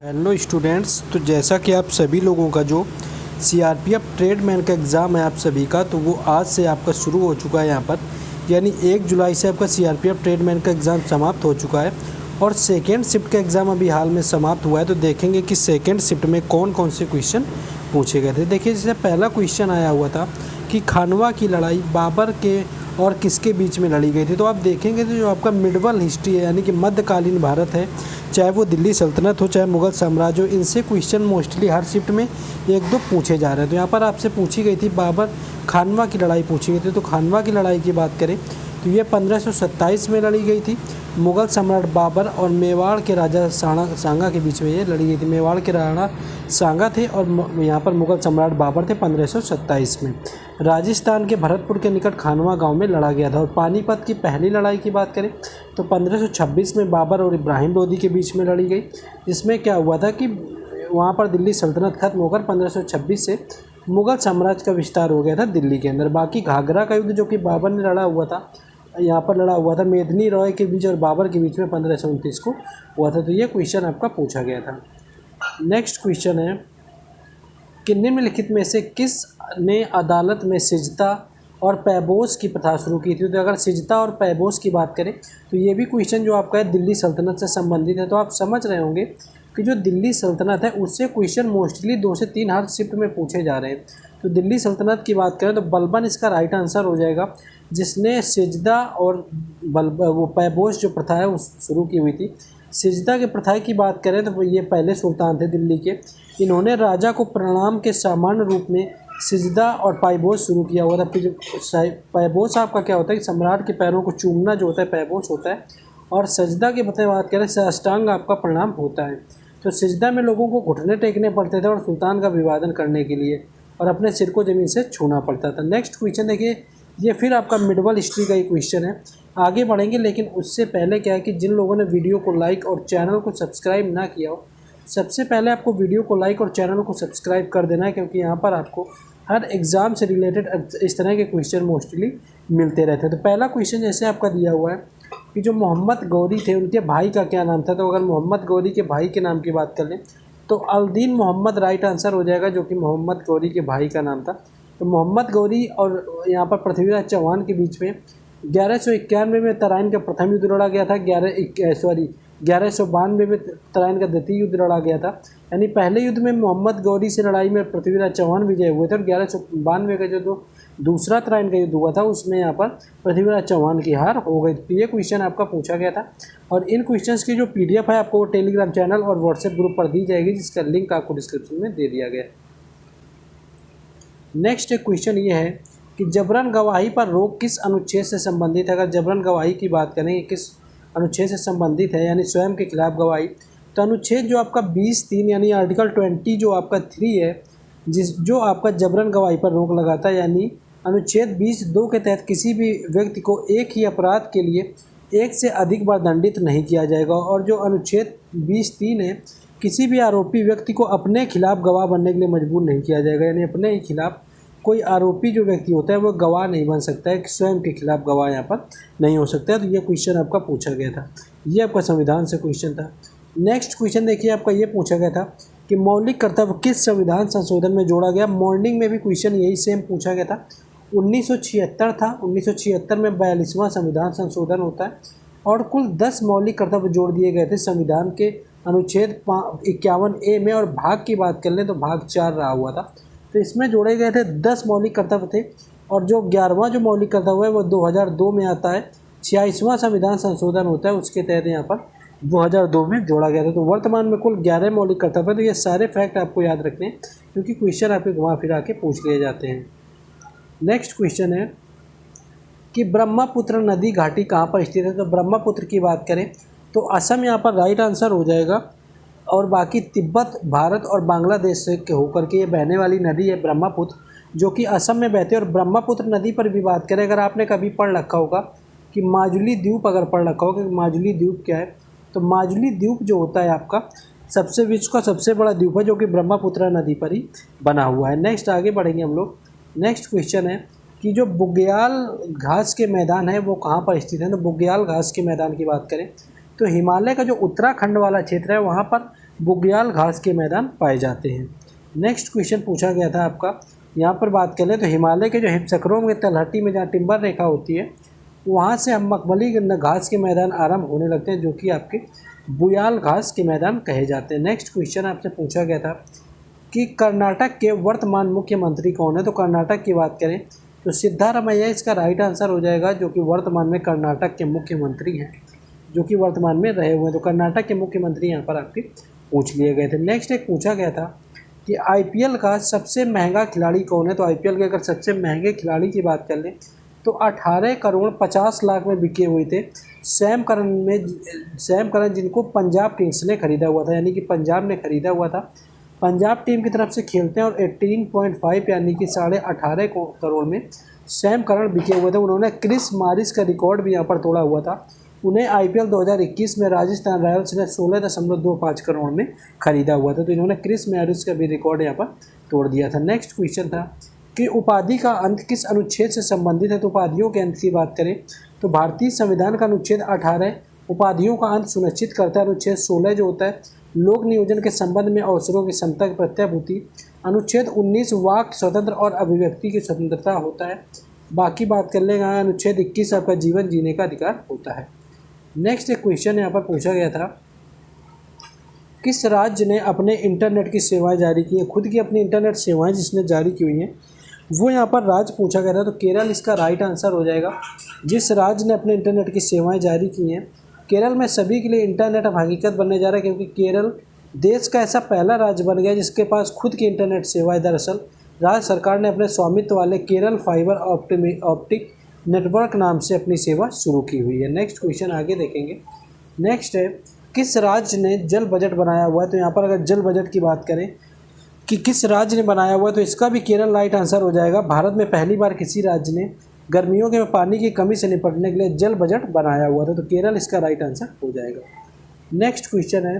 Hello students, तो जैसा कि आप सभी लोगों का जो सीआरपीएफ ट्रेडमैन का एग्ज़ाम है आप सभी का, तो वो आज से आपका शुरू हो चुका है यहाँ पर। यानी 1 जुलाई से आपका सीआरपीएफ ट्रेडमैन का एग्ज़ाम समाप्त हो चुका है और सेकेंड शिफ्ट का एग्ज़ाम अभी हाल में समाप्त हुआ है। तो देखेंगे कि सेकेंड शिफ्ट में कौन कौन से क्वेश्चन पूछे गए थे। देखिए, जैसे पहला क्वेश्चन आया हुआ था कि खानवा की लड़ाई बाबर के और किसके बीच में लड़ी गई थी। तो आप देखेंगे तो जो आपका मिडवल हिस्ट्री है, यानी कि मध्यकालीन भारत है, चाहे वो दिल्ली सल्तनत हो चाहे मुग़ल साम्राज्य हो, इनसे क्वेश्चन मोस्टली हर शिफ्ट में 1-2 पूछे जा रहे हैं। तो यहाँ पर आपसे पूछी गई थी बाबर खानवा की लड़ाई पूछी गई थी। तो खानवा की लड़ाई की बात करें तो ये 1527 में लड़ी गई थी। मुग़ल सम्राट बाबर और मेवाड़ के राजा सांगा के बीच में ये लड़ी गई थी। मेवाड़ के राणा सांगा थे और यहाँ पर मुग़ल सम्राट बाबर थे 1527 में। राजस्थान के भरतपुर के निकट खानवा गांव में लड़ा गया था। और पानीपत की पहली लड़ाई की बात करें तो 1526 में बाबर और इब्राहिम लोदी के बीच में लड़ी गई। इसमें क्या हुआ था कि वहाँ पर दिल्ली सल्तनत खत्म होकर 1526 से मुग़ल साम्राज्य का विस्तार हो गया था दिल्ली के अंदर। बाकी घाघरा का युद्ध जो कि बाबर ने लड़ा हुआ था, यहाँ पर लड़ा हुआ था मेदिनी रॉय के बीच और बाबर के बीच में 1529 को हुआ था। तो ये क्वेश्चन आपका पूछा गया था। नेक्स्ट क्वेश्चन है कि निम्नलिखित में से किस ने अदालत में सिजदा और पैबोस की प्रथा शुरू की थी। तो अगर सिजदा और पैबोस की बात करें तो ये भी क्वेश्चन जो आपका है दिल्ली सल्तनत से संबंधित है। तो आप समझ रहे होंगे कि जो दिल्ली सल्तनत है उससे क्वेश्चन मोस्टली 2 से 3 हर शिफ्ट में पूछे जा रहे हैं। तो दिल्ली सल्तनत की बात करें तो बलबन इसका राइट आंसर हो जाएगा, जिसने सिजदा और वो पैबोस जो प्रथा है वो शुरू की हुई थी। सिजदा की प्रथा की बात करें तो ये पहले सुल्तान थे दिल्ली के। इन्होंने राजा को प्रणाम के सामान्य रूप में सिजदा और पैबोस शुरू किया हुआ था। पैबोस आपका क्या होता है कि सम्राट के पैरों को चूमना जो होता है पैबोस होता है। और सजदा की बात करें साष्टांग आपका प्रणाम होता है। तो सिजदा में लोगों को घुटने टेकने पड़ते थे और सुल्तान का अभिवादन करने के लिए, और अपने सिर को ज़मीन से छूना पड़ता था। नेक्स्ट क्वेश्चन देखिए, ये फिर आपका मिडवल हिस्ट्री का ही क्वेश्चन है। आगे बढ़ेंगे लेकिन उससे पहले क्या है कि जिन लोगों ने वीडियो को लाइक और चैनल को सब्सक्राइब ना किया हो, सबसे पहले आपको वीडियो को लाइक और चैनल को सब्सक्राइब कर देना है, क्योंकि यहाँ पर आपको हर एग्ज़ाम से रिलेटेड इस तरह के क्वेश्चन मोस्टली मिलते रहते हैं। तो पहला क्वेश्चन जैसे आपका दिया हुआ है कि जो मोहम्मद गौरी थे उनके भाई का क्या नाम था। तो अगर मोहम्मद गौरी के भाई के नाम की बात कर लें तो अल्दीन मोहम्मद राइट आंसर हो जाएगा, जो कि मोहम्मद गौरी के भाई का नाम था। तो मोहम्मद गौरी और यहाँ पर पृथ्वीराज चौहान के बीच में 1191 में तराइन का प्रथम युद्ध लड़ा गया था। 1192 में तराइन का द्वितीय युद्ध लड़ा गया था। यानी पहले युद्ध में मोहम्मद गौरी से लड़ाई में पृथ्वीराज चौहान विजय हुए थे और 1192 का जो दूसरा तराइन का युद्ध हुआ था उसमें यहाँ पर पृथ्वीराज चौहान की हार हो गई थी। ये क्वेश्चन आपका पूछा गया था। और इन क्वेश्चंस की जो PDF है आपको टेलीग्राम चैनल और व्हाट्सएप ग्रुप पर दी जाएगी, जिसका लिंक आपको डिस्क्रिप्शन में दे दिया गया है। नेक्स्ट एक क्वेश्चन ये है कि जबरन गवाही पर रोक किस अनुच्छेद से संबंधित है। अगर जबरन गवाही की बात करें किस अनुच्छेद से संबंधित है, यानी स्वयं के खिलाफ गवाही, तो अनुच्छेद जो आपका 20(3) यानी आर्टिकल 20 जो आपका 3 है, जो आपका जबरन गवाही पर रोक लगाता है। यानी अनुच्छेद 20(2) के तहत किसी भी व्यक्ति को एक ही अपराध के लिए 1 से अधिक बार दंडित नहीं किया जाएगा। और जो अनुच्छेद 20(3) है, किसी भी आरोपी व्यक्ति को अपने खिलाफ गवाह बनने के लिए मजबूर नहीं किया जाएगा। यानी अपने ही खिलाफ कोई आरोपी जो व्यक्ति होता है वो गवाह नहीं बन सकता है, स्वयं के खिलाफ गवाह यहाँ पर नहीं हो सकता है। तो ये क्वेश्चन आपका पूछा गया था। ये आपका संविधान से क्वेश्चन था। नेक्स्ट क्वेश्चन देखिए, आपका ये पूछा गया था कि मौलिक कर्तव्य किस संविधान संशोधन में जोड़ा गया। मॉर्निंग में भी क्वेश्चन यही सेम पूछा गया था। 1976 था। 1976 में 42वां संविधान संशोधन होता है और कुल 10 मौलिक कर्तव्य जोड़ दिए गए थे संविधान के अनुच्छेद 51A में। और भाग की बात कर लें तो भाग 4 रहा हुआ था। तो इसमें जोड़े गए थे 10 मौलिक कर्तव्य थे। और जो 11वां जो मौलिक कर्तव्य है वो 2002 में आता है। 86वां संविधान संशोधन होता है, उसके तहत यहाँ पर 2002 में जोड़ा गया था। तो वर्तमान में कुल 11 मौलिक कर्तव्य है। तो ये सारे फैक्ट आपको याद रखने हैं, क्योंकि क्वेश्चन आपके घुमा फिरा के पूछ लिए जाते हैं। नेक्स्ट क्वेश्चन है कि ब्रह्मपुत्र नदी घाटी कहाँ पर स्थित है। तो ब्रह्मपुत्र की बात करें तो असम यहाँ पर राइट आंसर हो जाएगा। और बाकी तिब्बत, भारत और बांग्लादेश से होकर के ये बहने वाली नदी है ब्रह्मपुत्र, जो कि असम में बहती है। और ब्रह्मपुत्र नदी पर भी बात करें, अगर आपने कभी पढ़ रखा होगा कि माजुली द्वीप, अगर पढ़ रखा होगा कि माजुली द्वीप क्या है, तो माजुली द्वीप जो होता है आपका विश्व का सबसे बड़ा द्वीप है, जो कि ब्रह्मपुत्र नदी पर ही बना हुआ है। नेक्स्ट आगे बढ़ेंगे हम लोग। नेक्स्ट क्वेश्चन है कि जो बुग्याल घास के मैदान है वो कहाँ पर स्थित है। तो बुग्याल घास के मैदान की बात करें तो हिमालय का जो उत्तराखंड वाला क्षेत्र है वहाँ पर बुग्याल घास के मैदान पाए जाते हैं। नेक्स्ट क्वेश्चन पूछा गया था आपका, यहाँ पर बात करें तो हिमालय के जो हिमशकरों के तलहटी में जहाँ टिम्बर रेखा होती है वहाँ से हम मखमली घास के मैदान आरंभ होने लगते हैं, जो कि आपके बुग्याल घास के मैदान कहे जाते हैं। नेक्स्ट क्वेश्चन आपसे पूछा गया था कि कर्नाटक के वर्तमान मुख्यमंत्री कौन है। तो कर्नाटक की बात करें तो सिद्धारमैया इसका राइट आंसर हो जाएगा, जो कि वर्तमान में कर्नाटक के मुख्यमंत्री हैं, जो कि वर्तमान में रहे हुए हैं। तो कर्नाटक के मुख्यमंत्री यहाँ पर आपके पूछ लिए गए थे। नेक्स्ट एक पूछा गया था कि आईपीएल का सबसे महंगा खिलाड़ी कौन है। तो आईपीएल के अगर सबसे महंगे खिलाड़ी की बात कर लें तो 18 करोड़ 50 लाख में बिके हुए थे सैम करन, जिनको पंजाब किंग्स ने खरीदा हुआ था, यानी कि पंजाब ने खरीदा हुआ था। पंजाब टीम की तरफ से खेलते हैं और 18.5 यानी कि 18.5 करोड़ में सैम करन बिके हुए थे। उन्होंने क्रिस मॉरिस का रिकॉर्ड भी यहाँ पर तोड़ा हुआ था। उन्हें आईपीएल 2021 में राजस्थान रॉयल्स ने 16.25 करोड़ में खरीदा हुआ था। तो इन्होंने क्रिस मॉरिस का भी रिकॉर्ड यहाँ पर तोड़ दिया था। नेक्स्ट क्वेश्चन था कि उपाधि का अंत किस अनुच्छेद से संबंधित है। तो उपाधियों के अंत की बात करें तो भारतीय संविधान का अनुच्छेद 18 उपाधियों का अंत सुनिश्चित करता है। अनुच्छेद 16 जो होता है लोक नियोजन के संबंध में अवसरों की समता की प्रत्याभूति। अनुच्छेद 19 वाक स्वतंत्र और अभिव्यक्ति की स्वतंत्रता होता है। बाकी बात कर लेंगे अनुच्छेद 21 आपका जीवन जीने का अधिकार होता है। नेक्स्ट एक क्वेश्चन यहाँ पर पूछा गया था, किस राज्य ने अपने इंटरनेट की सेवाएं जारी की हैं। खुद की अपनी इंटरनेट सेवाएं जिसने जारी की हुई हैं वो यहाँ पर राज्य पूछा गया था। तो केरल इसका राइट आंसर हो जाएगा। जिस राज्य ने अपने इंटरनेट की सेवाएं जारी की हैं, केरल में सभी के लिए इंटरनेट अब हकीकत बनने जा रहा है, क्योंकि केरल देश का ऐसा पहला राज्य बन गया जिसके पास खुद की इंटरनेट सेवाएं। दरअसल राज्य सरकार ने अपने स्वामित्व वाले केरल फाइबर ऑप्टिक नेटवर्क नाम से अपनी सेवा शुरू की हुई है। नेक्स्ट क्वेश्चन आगे देखेंगे। नेक्स्ट है, किस राज्य ने जल बजट बनाया हुआ है। तो यहाँ पर अगर जल बजट की बात करें कि किस राज्य ने बनाया हुआ है तो इसका भी केरल राइट आंसर हो जाएगा। भारत में पहली बार किसी राज्य ने गर्मियों के पानी की कमी से निपटने के लिए जल बजट बनाया हुआ था। तो केरल इसका राइट आंसर हो जाएगा। नेक्स्ट क्वेश्चन है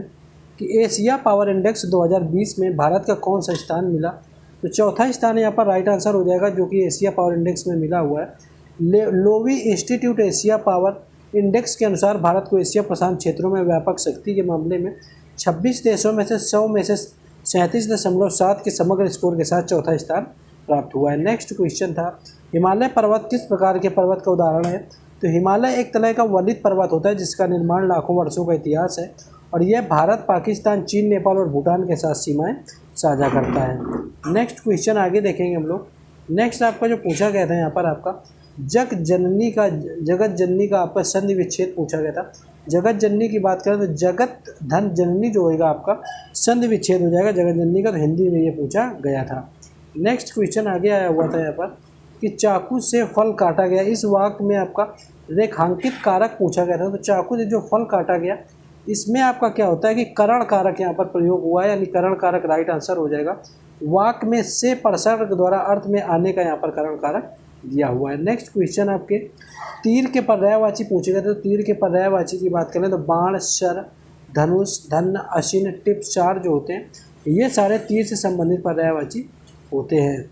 कि एशिया पावर इंडेक्स 2020 में भारत का कौन सा स्थान मिला। तो चौथा स्थान यहाँ पर राइट आंसर हो जाएगा, जो कि एशिया पावर इंडेक्स में मिला हुआ है। Loewi institute Asia power index के अनुसार भारत को एशिया प्रशांत क्षेत्रों में व्यापक शक्ति के मामले में 26 देशों में से 100 में से 37.7 के समग्र स्कोर के साथ चौथा स्थान प्राप्त हुआ है। नेक्स्ट क्वेश्चन था, हिमालय पर्वत किस प्रकार के पर्वत का उदाहरण है। तो हिमालय एक तरह का वलित पर्वत होता है जिसका निर्माण लाखों वर्षों का इतिहास है और यह भारत, पाकिस्तान, चीन, नेपाल और भूटान के साथ सीमाएं साझा करता है। नेक्स्ट क्वेश्चन आगे देखेंगे हम लोग। नेक्स्ट आपका जो पूछा गया था यहाँ पर आपका जगत जननी का आपका संधि विच्छेद पूछा गया था। जगत जननी की बात करें तो जगत धन जननी जो होगा आपका संधि विच्छेद हो जाएगा जगत जननी का। तो हिंदी में ये पूछा गया था। नेक्स्ट क्वेश्चन आगे आया हुआ था यहाँ पर कि चाकू से फल काटा गया। इस वाक्य में आपका रेखांकित कारक पूछा गया था। तो चाकू से जो फल काटा गया इसमें आपका क्या होता है कि करण कारक यहाँ पर प्रयोग हुआ है, यानी करण कारक राइट आंसर हो जाएगा। वाक्य में से प्रसर्ग द्वारा अर्थ में आने का यहाँ पर करण कारक दिया हुआ है। नेक्स्ट क्वेश्चन आपके तीर के पर्यायवाची पूछे गए थे। तो तीर के पर्यायवाची की बात करें तो बाण, शर, धनुष, धन, अश्विन, टिप, चार जो होते हैं ये सारे तीर से संबंधित पर्यायवाची होते हैं।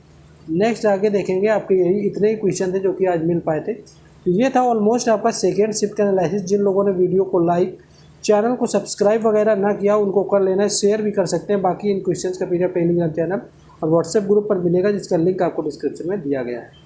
नेक्स्ट आगे देखेंगे आपके यही इतने ही क्वेश्चन थे जो कि आज मिल पाए थे। तो ये था ऑलमोस्ट आपका सेकेंड शिफ्ट का एनालिसिस। जिन लोगों ने वीडियो को लाइक, चैनल को सब्सक्राइब वगैरह ना किया उनको कर लेना है, शेयर भी कर सकते हैं। बाकी इन क्वेश्चंस का PDF टेलीग्राम चैनल और व्हाट्सएप ग्रुप पर मिलेगा जिसका लिंक आपको डिस्क्रिप्शन में दिया गया है।